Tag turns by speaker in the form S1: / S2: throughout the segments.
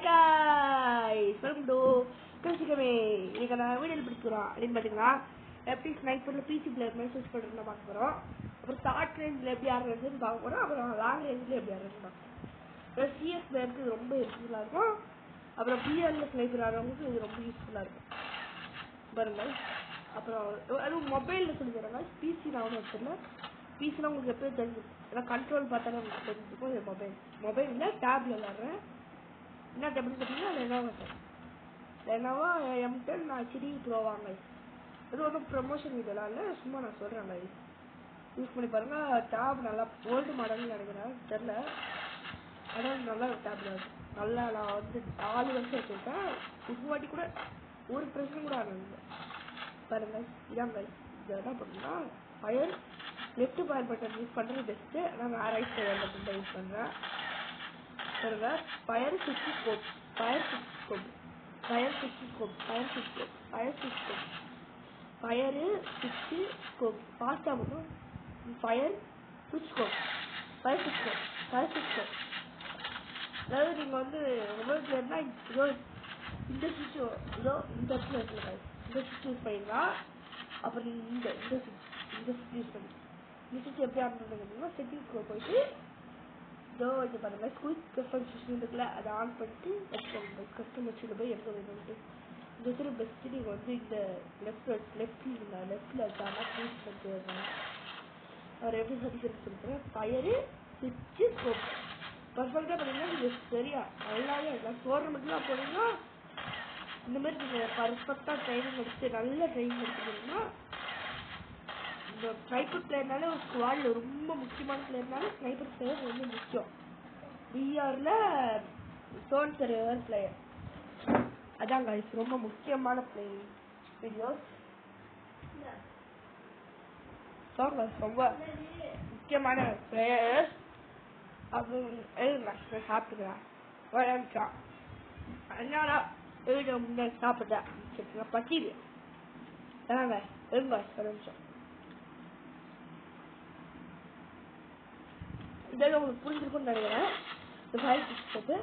S1: guys, welcome to Kamisikame. இன்னைக்கு நான் வீடியோல பிடிக்கிறோம் அப்படின்னு பார்த்தீங்கன்னா எப்படி ஸ்னைப்பரில் பிசி பிளேயர் மாதிரி சூஸ் பண்ணுறதுன்னு பார்க்க போகிறோம். அப்புறம் ஷார்ட் ரேஞ்சில் எப்படி ஆடுறதுன்னு பார்க்க போகிறோம். அப்புறம் லாங் ரேஞ்சில் எப்படி ஆடுறதுன்னு பார்க்க போகிறோம். அப்புறம் சிஎஸ் பிளேயருக்கு ரொம்ப யூஸ்ஃபுல்லாக இருக்கும். அப்புறம் பிஎல்ல ஸ்னைப்பர் ஆடுறவங்களுக்கு இது ரொம்ப யூஸ்ஃபுல்லாக இருக்கும் பாருங்கள். அப்புறம் அதுவும் மொபைலில் சொல்லி தராங்க. பிசி நான் ஒன்றும் வச்சிடல. பிசினா உங்களுக்கு எப்போயும் தெரிஞ்சிருக்கும். ஏன்னா கண்ட்ரோல் பார்த்தாலும் உங்களுக்கு தெரிஞ்சிருக்கும். இது மொபைலில் டேப்ல விளாட்றேன். என்ன டேப்னு பார்த்தீங்கன்னா லெனோவா M10 நான் சிடி ப்ரோ வாங்க. இது ஒன்றும் ப்ரமோஷன் இதெல்லாம் இல்லை, சும்மா நான் சொல்கிறேன் guys. யூஸ் பண்ணி பாருங்கள். டேப் நல்லா ஓல்டு மாடல்னு நினைக்கிறேன், தெரில. ஆனால் நல்லா டேப்ல நல்லா நான் வந்து 4 வருஷம் வச்சுருக்கேன். ஒரு வாட்டி கூட ஒரு பிரச்சனை கூட ஆனது பாருங்கள். இதான் guys. இது என்ன பண்ணுன்னா fire left fire button use பண்ணுறது பெஸ்ட்டு. ஆனால் நான் ரைட் ஃபயர் பட்டன் தான் யூஸ் பண்ணுறேன் பாருங்க. ஃபயர் சுவிட்ச் ஸ்கோப், ஃபயர் சுவிட்ச் ஸ்கோப், ஃபயர் சுவிட்ச் ஸ்கோப், ஃபயர் சுவிட்ச் ஸ்கோப், ஃபயர் சுவிட்ச் ஸ்கோப், ஃபயரு சுவிட்ச் ஸ்கோப் ஃபாஸ்ட்டாக பண்ணும். ஃபயர் சுவிட்ச் ஸ்கோப், ஃபயர் சுவிட்ச் ஸ்கோப், ஃபயர் சுவிட்ச் ஸ்கோப். அதாவது நீங்கள் வந்து மொபைல் பிளேயர்னா இதோ இந்த சுவிட்ச் இதோ இந்த இடத்துல இருக்குல்ல, இந்த சுவிட்ச் யூஸ் பண்ணிக்கலாம். அப்புறம் நீங்கள் இந்த சுவிட்ச் யூஸ் பண்ணி இந்த சுவிட்ச் எப்படி ஆன் செட்டிங்ஸ்க்கு போயிட்டு இதோ இது பாருங்கள். குயிக் கஸ்டம் இருக்குல்ல, அதை ஆன் பண்ணிட்டு வச்சுக்கோங்க. கஸ்டம் வச்சுட்டு போய் எடுக்க வேணும்ட்டு இந்த இடத்துல பெஸ்ட்டு நீங்கள் வந்து இந்த லெஃப்டில் வச்சாமல் யூஸ் பண்ணிட்டு வரணும். அவர் எப்படி சர்டிஃபிகேட் சொல்லிக்கிறேன். ஃபயரு சுவிட்சு ஸ்கோப் பர்ஃபெக்டாக பண்ணிங்கன்னா நீங்கள் சரியா நல்லாவே இருக்கலாம். டோர்னமெண்ட்லாம் போனீங்கன்னா இந்த மாதிரி நீங்கள் பர்ஃபெக்டாக ட்ரைனிங் எடுத்து நல்ல ட்ரைனிங் எடுத்துக்கிட்டீங்கன்னா இந்த ஸ்னைப்பர் பிளேயர்னால ஒரு ஸ்குவாடில் ரொம்ப முக்கியமான பிளேயர்னால ஸ்னைப்பர் பிளேயர் ரொம்ப முக்கியம். பிஆரில் ஸ்டோன் சர்வர் பிளேயர் அதான் guys ரொம்ப முக்கியமான பிளேயர் வீடியோஸ். ரொம்ப முக்கியமான பிளேயர்ஸ். அப்புறம் சாப்பிட்டுக்கிறேன் வளர்ச்சான் அதனால வீடியோ முன்னாடி சாப்பிட்டேன் பக்கிது அதாங்க இருங்க ஒரு நிமிஷம். இதெல்லாம் உங்களுக்கு புரிஞ்சிருக்கும்னு நினைக்கிறேன். இந்த ஃபயர் சிக்ஸ்.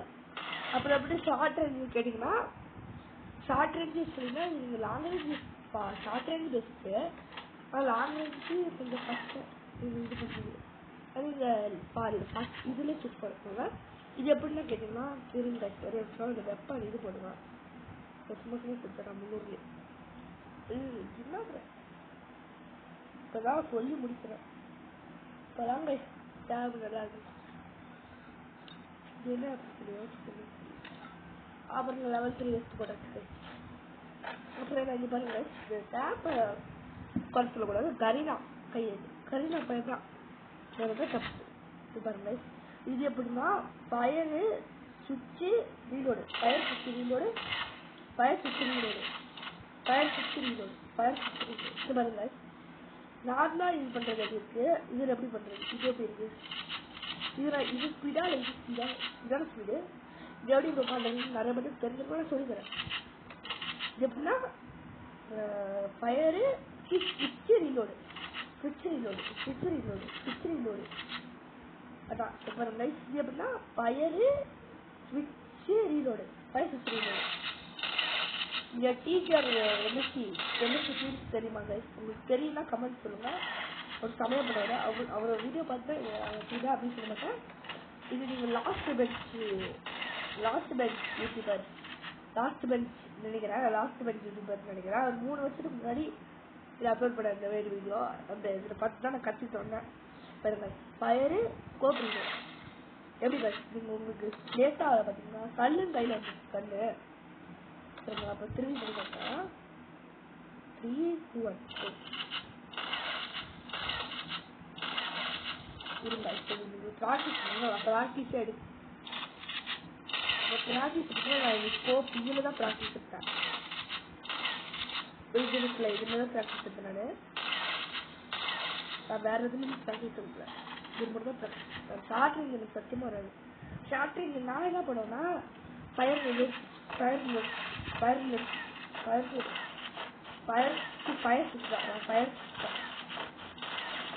S1: அப்புறம் எப்படி ஷார்ட் ரேஞ்ச் கேட்டிங்கன்னா ஷார்ட் ரேஞ்ச் யூஸ் பண்ணிங்கன்னா நீங்கள் long range short range best. ஆனால் லாங் ரேஞ்சு கொஞ்சம் கஷ்டம் இது பண்ணுறது. அது ஃபஸ்ட் இதில் சூஸ் பண்ணுவாங்க. இது எப்படின்னா கேட்டிங்கன்னா இருங்க ஒரு நிமிஷம். இந்த வெப்பன் இது போடுவேன். சும்மா கொடுத்துறேன் 300. என்ன இப்போ தான் சொல்லி முடிக்கிறேன். இப்போ தாங்க டேப் நல்லா இருக்கு. இது என்ன அப்புறம் லெவல் 3 வச்சு போட்டு அப்புறம் என்ன இது பாருங்க. இந்த டேப்பை குறைச்சி சொல்லக்கூடாது. கரீனா பயன்தான் தப்பு. இது பாருங்க. இது எப்படின்னா ஃபயரு சுவிட்சு ரீலோடு, ஃபயர் சுவிட்சு ரீலோடு, ஃபயர் சுவிட்சு ரீலோடு, ஃபயர் சுவிட்சு ரீலோடு, ஃபயர் சுவிட்சு ரீலோடு. இது பாருங்க. நார்மலாக இது பண்ணுறது எப்படி இருக்குது, இதில் எப்படி பண்ணுறது, இது எப்படி இருக்குது, இது ஸ்பீடா இல்லை இது ஸ்பீடா, இதான ஸ்பீடு. இது எப்படி உட்காந்து நிறைய பேருக்கு தெரிஞ்சுக்கூட சொல்லித்தரேன். இது எப்படின்னா fire ஸ்விட்சு reload, ஸ்விட்சு reload, ஸ்விட்சு reload, ஸ்விட்சு reload. அதான் இப்போ நைஸ். இது எப்படின்னா ஃபயரு ஸ்விட்சு ரீலோடு, ஃபயர் ஸ்விட்ச் ரீலோடு. இந்த டீச்சர் எம்எஸ்சி ஃபீல்ஸ் தெரியுமாங்க? உங்களுக்கு தெரியும்னா கமெண்ட் சொல்லுங்கள். ஒரு சமயப்படுவார். அவரோட வீடியோ பார்த்து இதுதான் அப்படின்னு சொல்ல மாட்டேன். இது நீங்கள் லாஸ்ட் பெஞ்ச் யூடியூபர் நினைக்கிறேன். அவர் 3 வருஷத்துக்கு முன்னாடி இதை அப்லோட் பண்ண இந்த வேறு வீடியோ. அந்த இதில் பார்த்து தான் நான் கற்றுட்டு வந்தேன். பாருங்க ஃபயரு ஸ்கோப் ரீலோடு எப்படி நீங்கள் உங்களுக்கு லேட்டாக பார்த்தீங்கன்னா கல்லுன்னு கையில் வந்துச்சு. கல் அப்போ திரும்பி பண்ணி பார்த்தா 3, 2, 1 இருங்க. இப்போ உங்களுக்கு ப்ராக்டிஸே எடுக்கும். ப்ராக்டிஸ் எடுத்து நான் ஸ்கோப் இதில் தான் ப்ராக்டிஸ் எடுத்தேன். இதுல தான் ப்ராக்டிஸ் எடுத்தேன். நான் வேற எதுலையும் ப்ராக்டிஸ் எடுக்கல. இது மட்டும் தான் ப்ராக்டிஸ். ஷார்ட் ரேஞ்ச் எனக்கு சத்தியமாக வராது. ஷார்ட் ரேஞ்ச் நான் என்ன பண்ணுவேன்னா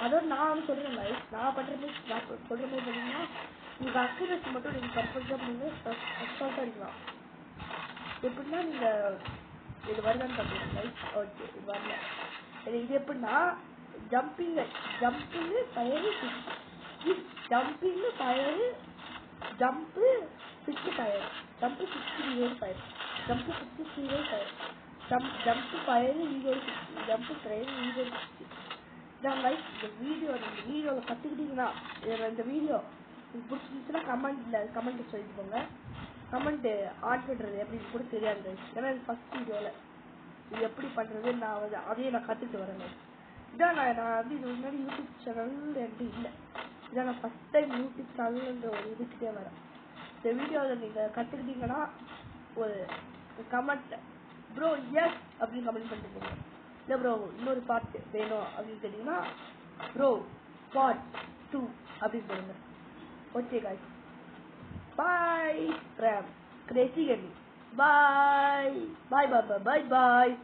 S1: அதோட நான் சொல்றேன். நான் பண்ற மாதிரி சொல்ற மாதிரி பார்த்தீங்கன்னா உங்களுக்கு அக்யூரசி மட்டும் நீங்கள் பர்ஃபெக்டாக பண்ணி அசால்ட்டாக அடிக்கலாம். எப்படின்னா நீங்கள் இது வருதான்னு பார்த்தீங்கன்னா ஓகே இது வரல. இது எப்படின்னா jumping fire jumping fire jump 6 fire jump 6 reload fire jump 6 reload fire jump fire reload 6 jump fire reload 6. இதான் லைக் இந்த வீடியோவில் கற்றுக்கிட்டீங்கன்னா இந்த வீடியோ உங்களுக்கு பிடிச்சிருந்துச்சுன்னா கமெண்ட் சொல்லிட்டு போங்க. கமெண்ட் ஆன் பண்ணுறது எப்படின்னு கூட தெரியாது. ஏன்னா இது ஃபஸ்ட் வீடியோவில் இது எப்படி பண்ணுறது நான் அதையே கற்றுக்கிட்டு வரேன். இதான் நான் வந்து இது முன்னாடி யூடியூப் சேனல் என்கிட்ட இல்லை. இதான் நான் ஃபஸ்ட் டைம் யூடியூப் சேனல்ன்ற ஒரு இதுக்கிட்டே வரேன். இந்த வீடியோவில் நீங்கள் கற்றுக்கிட்டீங்கன்னா ஒரு கமெண்ட் ப்ரோ எஸ் அப்படின்னு கமெண்ட் பண்ணிட்டு போங்க. இல்லை ப்ரோ இன்னொரு பார்ட் வேணும் அப்படின்னு கேட்டிங்கன்னா ப்ரோ பார்ட் 2 அப்படின்னு சொல்லுங்க. Okay guys, bye from Crazy gaming. Bye bye bye bye bye.